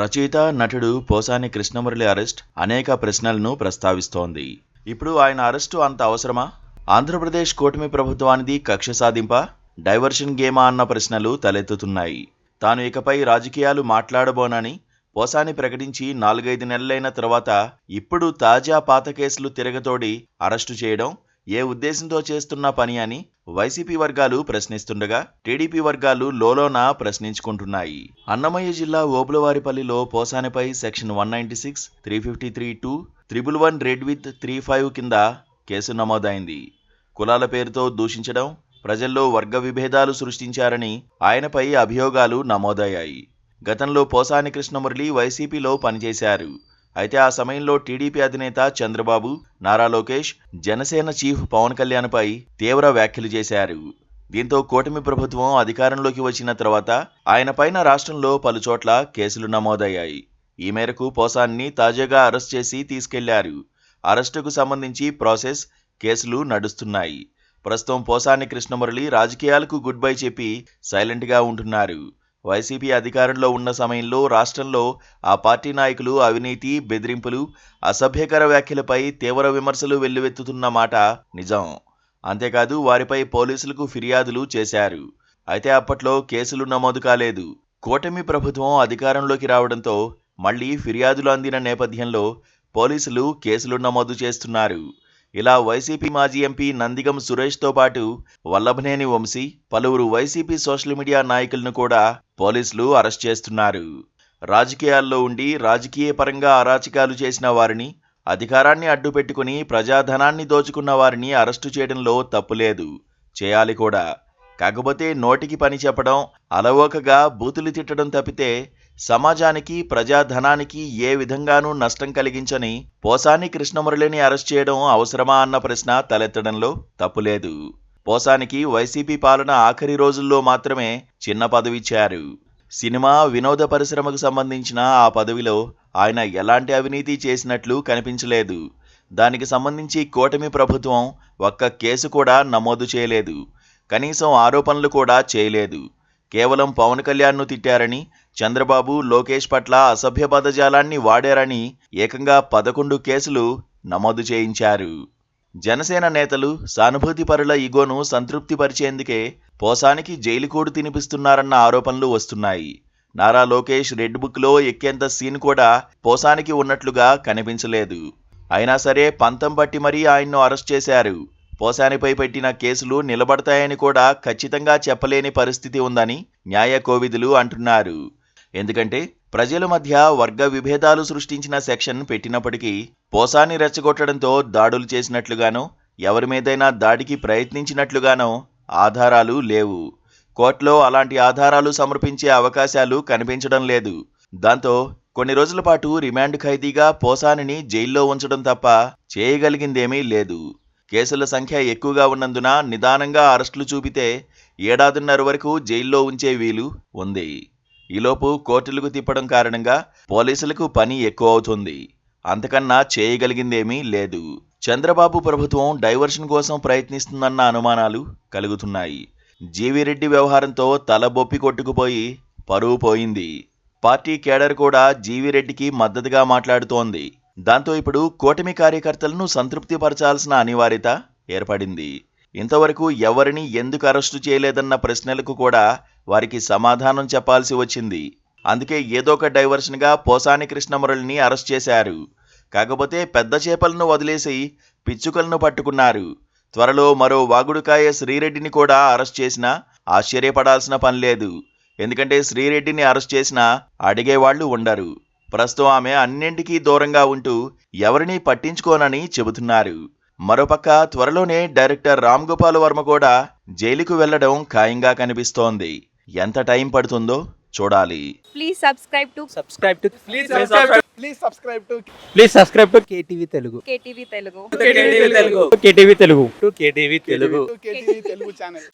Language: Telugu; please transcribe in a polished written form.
రచయిత, నటుడు పోసాని కృష్ణమురళి అరెస్ట్ అనేక ప్రశ్నలను ప్రస్తావిస్తోంది. ఇప్పుడు ఆయన అరెస్టు అంత అవసరమా? ఆంధ్రప్రదేశ్ కూటమి ప్రభుత్వానిది కక్ష సాధింపా, డైవర్షన్ గేమా అన్న ప్రశ్నలు తలెత్తుతున్నాయి. తాను ఇకపై రాజకీయాలు మాట్లాడబోనని పోసాని ప్రకటించి 4-5 నెలలైన తర్వాత ఇప్పుడు తాజా పాత కేసులు తిరగతోడి అరెస్టు చేయడం ఏ ఉద్దేశంతో చేస్తున్న పని అని వైసీపీ వర్గాలు ప్రశ్నిస్తుండగా టీడీపీ వర్గాలు లోలోన ప్రశ్నించుకుంటున్నాయి. అన్నమయ్య జిల్లా ఓబులవారిపల్లిలో పోసానిపై సెక్షన్ 196, 353(2), 111 రెడ్ విత్ 35 కింద కేసు నమోదైంది. కులాల పేరుతో దూషించడం, ప్రజల్లో వర్గ విభేదాలు సృష్టించారని ఆయనపై అభియోగాలు నమోదయ్యాయి. గతంలో పోసాని కృష్ణమురళి వైసీపీలో పనిచేశారు. అయితే ఆ సమయంలో టీడీపీ అధినేత చంద్రబాబు, నారా లోకేష్, జనసేన చీఫ్ పవన్ కళ్యాణ్పై తీవ్ర వ్యాఖ్యలు చేశారు. దీంతో కూటమి ప్రభుత్వం అధికారంలోకి వచ్చిన తర్వాత ఆయన పైన రాష్ట్రంలో పలుచోట్ల కేసులు నమోదయ్యాయి. ఈ మేరకు పోసానిని తాజాగా అరెస్ట్ చేసి తీసుకెళ్లారు. అరెస్టుకు సంబంధించి ప్రాసెస్, కేసులు నడుస్తున్నాయి. ప్రస్తుతం పోసాని కృష్ణమురళి రాజకీయాలకు గుడ్ బై చెప్పి సైలెంట్గా ఉంటున్నారు. వైసీపీ అధికారంలో ఉన్న సమయంలో రాష్ట్రంలో ఆ పార్టీ నాయకులు అవినీతి, బెదిరింపులు, అసభ్యకర వ్యాఖ్యలపై తీవ్ర విమర్శలు వెల్లువెత్తుతున్న మాట నిజం. అంతేకాదు వారిపై పోలీసులకు ఫిర్యాదులు చేశారు. అయితే అప్పట్లో కేసులు నమోదు కాలేదు. కూటమి ప్రభుత్వం అధికారంలోకి రావడంతో మళ్లీ ఫిర్యాదులు అందిన నేపథ్యంలో పోలీసులు కేసులు నమోదు చేస్తున్నారు. ఇలా వైసీపీ మాజీ ఎంపీ నందిగం సురేష్తో పాటు వల్లభనేని వంశీ, పలువురు వైసీపీ సోషల్ మీడియా నాయకులను కూడా పోలీసులు అరెస్ట్ చేస్తున్నారు. రాజకీయాల్లో ఉండి రాజకీయ పరంగా అరాచకాలు చేసిన వారిని, అధికారాన్ని అడ్డుపెట్టుకుని ప్రజాధనాన్ని దోచుకున్న వారిని అరెస్టు చేయడంలో తప్పులేదు, చేయాలి కూడా. కాకపోతే నోటికి పని చెప్పడం, అలవోకగా బూతులు తిట్టడం తప్పితే సమాజానికి, ప్రజాధనానికి ఏ విధంగానూ నష్టం కలిగించని పోసాని కృష్ణమురళిని అరెస్ట్ చేయడం అవసరమా అన్న ప్రశ్న తలెత్తడంలో తప్పులేదు. పోసానికి వైసీపీ పాలన ఆఖరి రోజుల్లో మాత్రమే చిన్న పదవిచ్చారు. సినిమా, వినోద పరిశ్రమకు సంబంధించిన ఆ పదవిలో ఆయన ఎలాంటి అవినీతి చేసినట్లు కనిపించలేదు. దానికి సంబంధించి కూటమి ప్రభుత్వం ఒక్క కేసు కూడా నమోదు చేయలేదు. కనీసం ఆరోపణలు కూడా చేయలేదు. కేవలం పవన్ కళ్యాణ్ను తిట్టారని, చంద్రబాబు, లోకేష్ పట్ల అసభ్య పదజాలాన్ని వాడారని ఏకంగా 11 కేసులు నమోదు చేయించారు. జనసేన నేతలు సానుభూతిపరుల ఈగోను సంతృప్తిపరిచేందుకే పోసానికి జైలు కూడు తినిపిస్తున్నారన్న ఆరోపణలు వస్తున్నాయి. నారా లోకేష్ రెడ్ బుక్లో ఎక్కేంత సీన్ కూడా పోసానికి ఉన్నట్లుగా కనిపించలేదు. అయినా సరే పంతం పట్టి మరీ ఆయన్ను అరెస్ట్ చేశారు. పోసానిపై పెట్టిన కేసులు నిలబడతాయని కూడా ఖచ్చితంగా చెప్పలేని పరిస్థితి ఉందని న్యాయ కోవిదులు అంటున్నారు. ఎందుకంటే ప్రజల మధ్య వర్గ విభేదాలు సృష్టించిన సెక్షన్ పెట్టినప్పటికీ పోసాని రెచ్చగొట్టడంతో దాడులు చేసినట్లుగానో, ఎవరి మీదైనా దాడికి ప్రయత్నించినట్లుగానో ఆధారాలు లేవు. కోర్టులో అలాంటి ఆధారాలు సమర్పించే అవకాశాలు కనిపించడం లేదు. దాంతో కొన్ని రోజుల పాటు రిమాండ్ ఖైదీగా పోసానిని జైల్లో ఉంచడం తప్ప చేయగలిగిందేమీ లేదు. కేసుల సంఖ్య ఎక్కువగా ఉన్నందున నిదానంగా అరెస్టులు చూపితే 1.5 వరకు జైల్లో ఉంచే వీలు ఉంది. ఈలోపు కోర్టులకు తిప్పడం కారణంగా పోలీసులకు పని ఎక్కువ అవుతుంది. అంతకన్నా చేయగలిగిందేమీ లేదు. చంద్రబాబు ప్రభుత్వం డైవర్షన్ కోసం ప్రయత్నిస్తుందన్న అనుమానాలు కలుగుతున్నాయి. జీవిరెడ్డి వ్యవహారంతో తల బొప్పి కొట్టుకుపోయి పరువు పోయింది. పార్టీ కేడర్ కూడా జీవిరెడ్డికి మద్దతుగా మాట్లాడుతోంది. దాంతో ఇప్పుడు కూటమి కార్యకర్తలను సంతృప్తిపరచాల్సిన అనివార్యత ఏర్పడింది. ఇంతవరకు ఎవరిని ఎందుకు అరెస్టు చేయలేదన్న ప్రశ్నలకు కూడా వారికి సమాధానం చెప్పాల్సి వచ్చింది. అందుకే ఏదో ఒక డైవర్షన్గా పోసాని కృష్ణమురళిని అరెస్ట్ చేశారు. కాకపోతే పెద్ద చేపలను వదిలేసి పిచ్చుకలను పట్టుకున్నారు. త్వరలో మరో వాగుడుకాయ శ్రీరెడ్డిని కూడా అరెస్ట్ చేసినా ఆశ్చర్యపడాల్సిన పని లేదు. ఎందుకంటే శ్రీరెడ్డిని అరెస్ట్ చేసినా అడిగేవాళ్లు ఉండరు. ప్రస్తుతం ఆమె అన్నింటికీ దూరంగా ఉంటూ ఎవరినీ పట్టించుకోనని చెబుతున్నారు. మరోపక్క త్వరలోనే డైరెక్టర్ రామ్ గోపాల్ వర్మ కూడా జైలుకు వెళ్లడం ఖాయంగా కనిపిస్తోంది. ఎంత టైం పడుతుందో చూడాలి. Please subscribe to KTV Telugu. KTV Telugu. KTV Telugu channel.